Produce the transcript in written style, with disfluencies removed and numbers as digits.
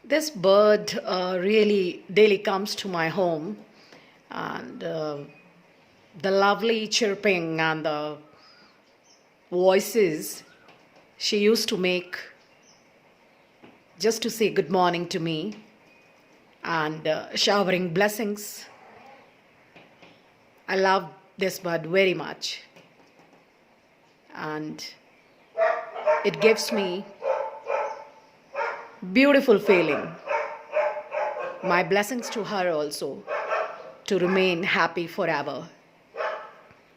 This bird really daily comes to my home, and the lovely chirping and the voices she used to make just to say good morning to me and showering blessings. I love this bird very much, and it gives me beautiful feeling. My blessings to her also to remain happy forever.